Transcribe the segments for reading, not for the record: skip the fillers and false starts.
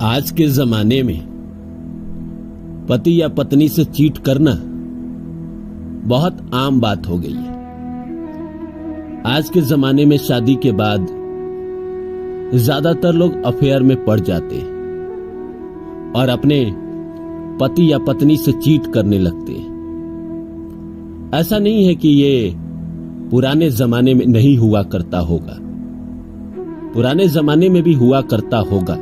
आज के जमाने में पति या पत्नी से चीट करना बहुत आम बात हो गई है। आज के जमाने में शादी के बाद ज्यादातर लोग अफेयर में पड़ जाते हैं और अपने पति या पत्नी से चीट करने लगते हैं। ऐसा नहीं है कि ये पुराने जमाने में नहीं हुआ करता होगा, पुराने जमाने में भी हुआ करता होगा,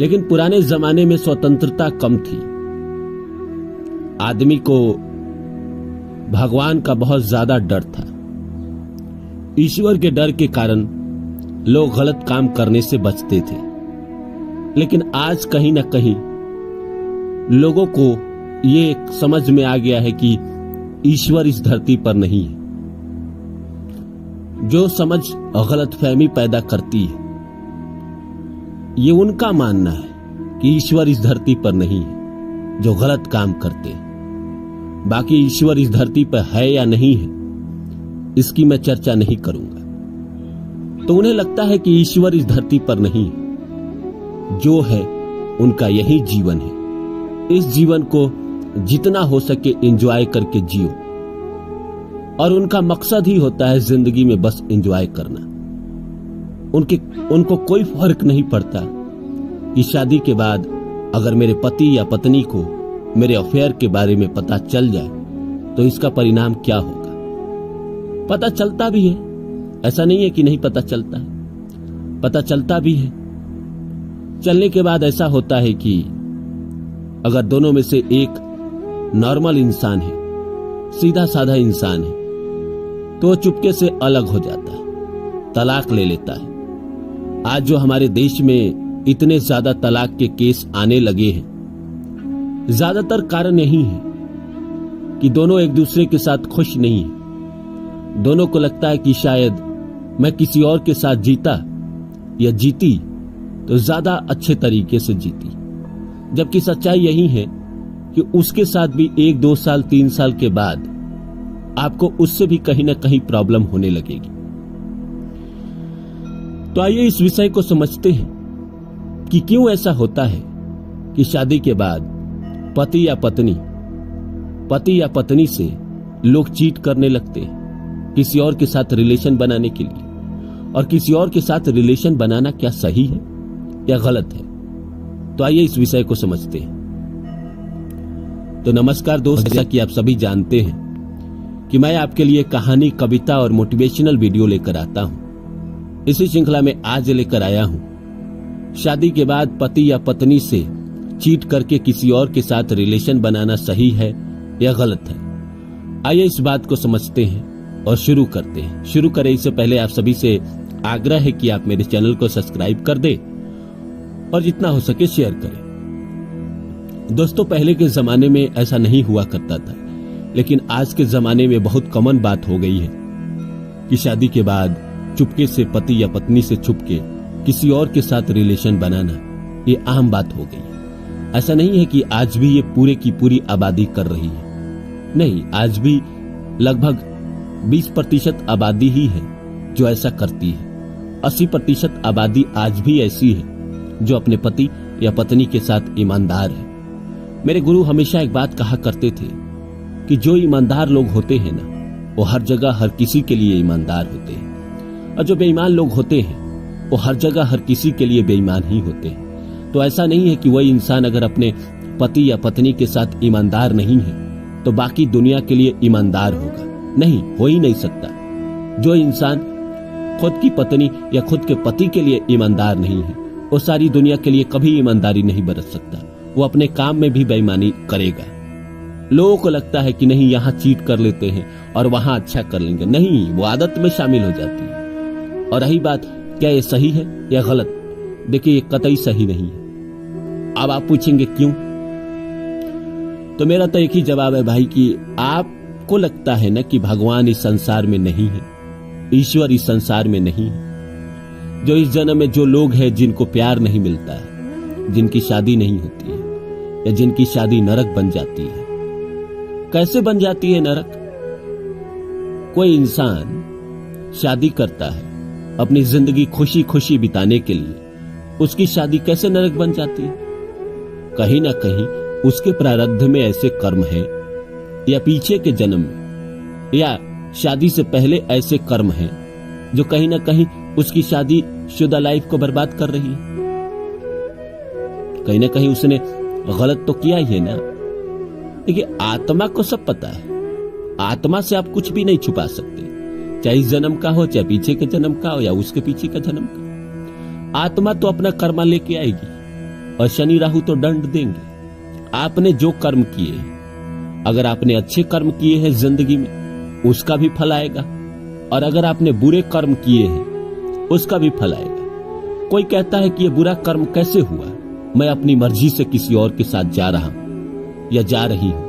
लेकिन पुराने जमाने में स्वतंत्रता कम थी। आदमी को भगवान का बहुत ज्यादा डर था। ईश्वर के डर के कारण लोग गलत काम करने से बचते थे। लेकिन आज कहीं ना कहीं लोगों को ये समझ में आ गया है कि ईश्वर इस धरती पर नहीं है। जो समझ गलतफहमी पैदा करती है, ये उनका मानना है कि ईश्वर इस धरती पर नहीं है, जो गलत काम करते हैं। बाकी ईश्वर इस धरती पर है या नहीं है, इसकी मैं चर्चा नहीं करूंगा। तो उन्हें लगता है कि ईश्वर इस धरती पर नहीं है, जो है उनका यही जीवन है। इस जीवन को जितना हो सके एंजॉय करके जियो, और उनका मकसद ही होता है जिंदगी में बस एंजॉय करना। उनको कोई फर्क नहीं पड़ता कि शादी के बाद अगर मेरे पति या पत्नी को मेरे अफेयर के बारे में पता चल जाए तो इसका परिणाम क्या होगा। पता चलता भी है, ऐसा नहीं है कि नहीं पता चलता है, पता चलता भी है। चलने के बाद ऐसा होता है कि अगर दोनों में से एक नॉर्मल इंसान है, सीधा साधा इंसान है, तो वो चुपके से अलग हो जाता है, तलाक ले लेता है। आज जो हमारे देश में इतने ज्यादा तलाक के केस आने लगे हैं, ज्यादातर कारण यही है कि दोनों एक दूसरे के साथ खुश नहीं है। दोनों को लगता है कि शायद मैं किसी और के साथ जीता या जीती तो ज्यादा अच्छे तरीके से जीती, जबकि सच्चाई यही है कि उसके साथ भी 1, 2 साल 3 साल के बाद आपको उससे भी कहीं ना कहीं प्रॉब्लम होने लगेगी। तो आइए इस विषय को समझते हैं कि क्यों ऐसा होता है कि शादी के बाद पति या पत्नी से लोग चीट करने लगते हैं किसी और के साथ रिलेशन बनाने के लिए। और किसी और के साथ रिलेशन बनाना क्या सही है या गलत है, तो आइए इस विषय को समझते हैं। तो नमस्कार दोस्त, जैसा कि आप सभी जानते हैं कि मैं आपके लिए कहानी, कविता और मोटिवेशनल वीडियो लेकर आता हूं। इसी श्रृंखला में आज लेकर आया हूं शादी के बाद पति या पत्नी से चीट करके किसी और के साथ रिलेशन बनाना सही है या गलत है। आइए इस बात को समझते हैं और शुरू करते हैं। शुरू करें इससे पहले आप सभी से आग्रह है कि आप मेरे चैनल को सब्सक्राइब कर दें और जितना हो सके शेयर करें। दोस्तों, पहले के जमाने में ऐसा नहीं हुआ करता था, लेकिन आज के जमाने में बहुत कॉमन बात हो गई है कि शादी के बाद चुपके से पति या पत्नी से छुपके किसी और के साथ रिलेशन बनाना ये आम बात हो गई है। ऐसा नहीं है कि आज भी ये पूरे की पूरी आबादी कर रही है, नहीं, आज भी लगभग 20% आबादी ही है जो ऐसा करती है। 80% आबादी आज भी ऐसी है जो अपने पति या पत्नी के साथ ईमानदार है। मेरे गुरु हमेशा एक बात कहा करते थे कि जो ईमानदार लोग होते हैं ना, वो हर जगह हर किसी के लिए ईमानदार होते हैं, और जो बेईमान लोग होते हैं वो हर जगह हर किसी के लिए बेईमान ही होते हैं। तो ऐसा नहीं है कि वही इंसान अगर अपने पति या पत्नी के साथ ईमानदार नहीं है तो बाकी दुनिया के लिए ईमानदार होगा। नहीं, हो ही नहीं सकता। जो इंसान खुद की पत्नी या खुद के पति के लिए ईमानदार नहीं है, वो सारी दुनिया के लिए कभी ईमानदारी नहीं बरत सकता। वो अपने काम में भी बेईमानी करेगा। लोगों को लगता है कि नहीं, यहां चीट कर लेते हैं और वहां अच्छा कर लेंगे। नहीं, वो आदत में शामिल हो जाती है। और रही बात, क्या ये सही है या गलत? देखिए, ये कतई सही नहीं है। अब आप पूछेंगे क्यों? तो मेरा तो एक ही जवाब है भाई कि आपको लगता है ना कि भगवान इस संसार में नहीं है, ईश्वर इस संसार में नहीं है। जो इस जन्म में जो लोग हैं जिनको प्यार नहीं मिलता है, जिनकी शादी नहीं होती है, या जिनकी शादी नरक बन जाती है। कैसे बन जाती है नरक? कोई इंसान शादी करता है अपनी जिंदगी खुशी खुशी बिताने के लिए, उसकी शादी कैसे नरक बन जाती है? कहीं ना कहीं उसके प्रारब्ध में ऐसे कर्म है, या पीछे के जन्म में, या शादी से पहले ऐसे कर्म हैं जो कहीं ना कहीं उसकी शादी शुदा लाइफ को बर्बाद कर रही है। कहीं ना कहीं उसने गलत तो किया ही है ना। देखिए, आत्मा को सब पता है। आत्मा से आप कुछ भी नहीं छुपा सकते, चाहे इस जन्म का हो, चाहे पीछे के जन्म का हो, या उसके पीछे का जन्म का। आत्मा तो अपना कर्मा लेके आएगी, और शनि राहु तो दंड देंगे। आपने जो कर्म किए, अगर आपने अच्छे कर्म किए हैं जिंदगी में, उसका भी फल आएगा, और अगर आपने बुरे कर्म किए हैं उसका भी फल आएगा। कोई कहता है कि यह बुरा कर्म कैसे हुआ? मैं अपनी मर्जी से किसी और के साथ जा रहा हूं या जा रही हूं,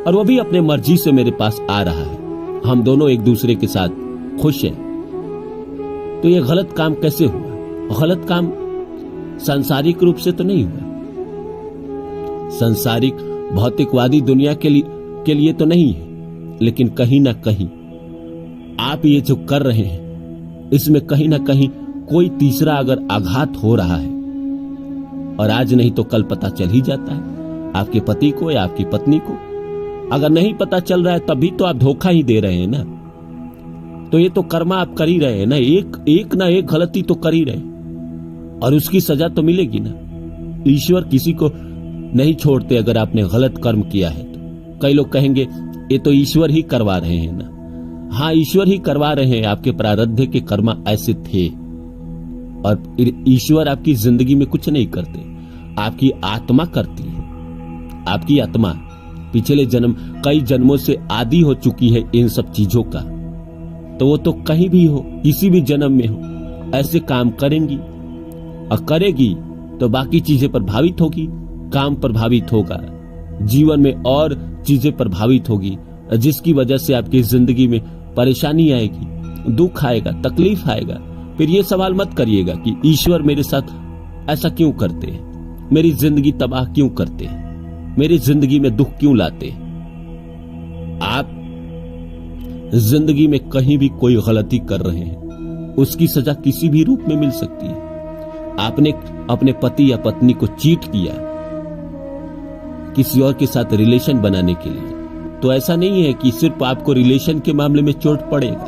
और वो भी अपने मर्जी से मेरे पास आ रहा है, हम दोनों एक दूसरे के साथ खुश हैं, तो ये गलत काम कैसे हुआ? गलत काम सांसारिक रूप से तो नहीं हुआ, सांसारिक भौतिकवादी दुनिया के लिए तो नहीं है, लेकिन कहीं ना कहीं आप ये जो कर रहे हैं, इसमें कहीं ना कहीं कोई तीसरा अगर आघात हो रहा है, और आज नहीं तो कल पता चल ही जाता है आपके पति को या आपकी पत्नी को। अगर नहीं पता चल रहा है तभी तो आप धोखा ही दे रहे हैं ना। तो ये तो कर्मा आप कर ही रहे हैं ना, एक ना एक गलती तो कर ही रहे हैं, और उसकी सजा तो मिलेगी ना। ईश्वर किसी को नहीं छोड़ते अगर आपने गलत कर्म किया है तो। कई लोग कहेंगे ये तो ईश्वर ही करवा रहे हैं ना। हाँ, ईश्वर ही करवा रहे हैं, आपके प्रारब्ध के कर्मा ऐसे थे, और ईश्वर आपकी जिंदगी में कुछ नहीं करते, आपकी आत्मा करती है। आपकी आत्मा पिछले जन्म, कई जन्मों से आदी हो चुकी है इन सब चीजों का, तो वो तो कहीं भी हो, किसी भी जन्म में हो, ऐसे काम करेंगी, और करेगी तो बाकी चीजें प्रभावित होगी, काम प्रभावित होगा, जीवन में और चीजें प्रभावित होगी, जिसकी वजह से आपकी जिंदगी में परेशानी आएगी, दुख आएगा, तकलीफ आएगा। फिर ये सवाल मत करिएगा कि ईश्वर मेरे साथ ऐसा क्यों करते हैं, मेरी जिंदगी तबाह क्यों करते हैं, मेरी जिंदगी में दुख क्यों लाते हैं। आप जिंदगी में कहीं भी कोई गलती कर रहे हैं, उसकी सजा किसी भी रूप में मिल सकती है। आपने अपने पति या पत्नी को चीट किया किसी और के साथ रिलेशन बनाने के लिए, तो ऐसा नहीं है कि सिर्फ आपको रिलेशन के मामले में चोट पड़ेगा।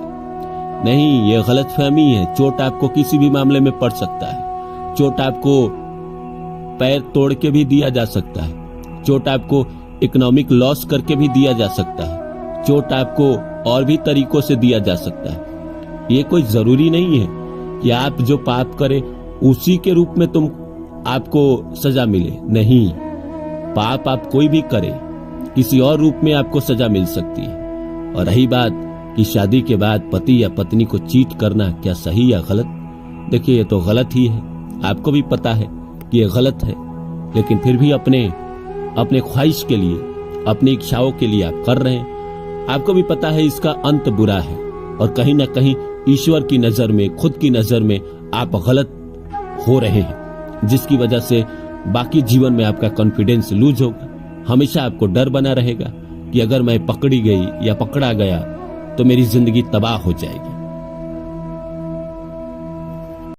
नहीं, यह गलतफहमी है। चोट आपको किसी भी मामले में पड़ सकता है। चोट आपको पैर तोड़ के भी दिया जा सकता है, चोट आपको इकोनॉमिक लॉस करके भी दिया जा सकता है, चोट आपको और भी तरीकों से दिया जा सकता है। ये कोई जरूरी नहीं है कि आप जो पाप करें उसी के रूप में आपको सजा मिले। नहीं, पाप आप कोई भी करे, किसी और रूप में आपको सजा मिल सकती है। और रही बात कि शादी के बाद पति या पत्नी को चीट करना क्या सही या गलत, देखिए ये तो गलत ही है, आपको भी पता है कि ये गलत है, लेकिन फिर भी अपने ख्वाहिश के लिए, अपनी इच्छाओं के लिए आप कर रहे हैं। आपको भी पता है इसका अंत बुरा है, और कहीं ना कहीं ईश्वर की नजर में, खुद की नजर में आप गलत हो रहे हैं, जिसकी वजह से बाकी जीवन में आपका कॉन्फिडेंस लूज होगा। हमेशा आपको डर बना रहेगा कि अगर मैं पकड़ी गई या पकड़ा गया तो मेरी जिंदगी तबाह हो जाएगी।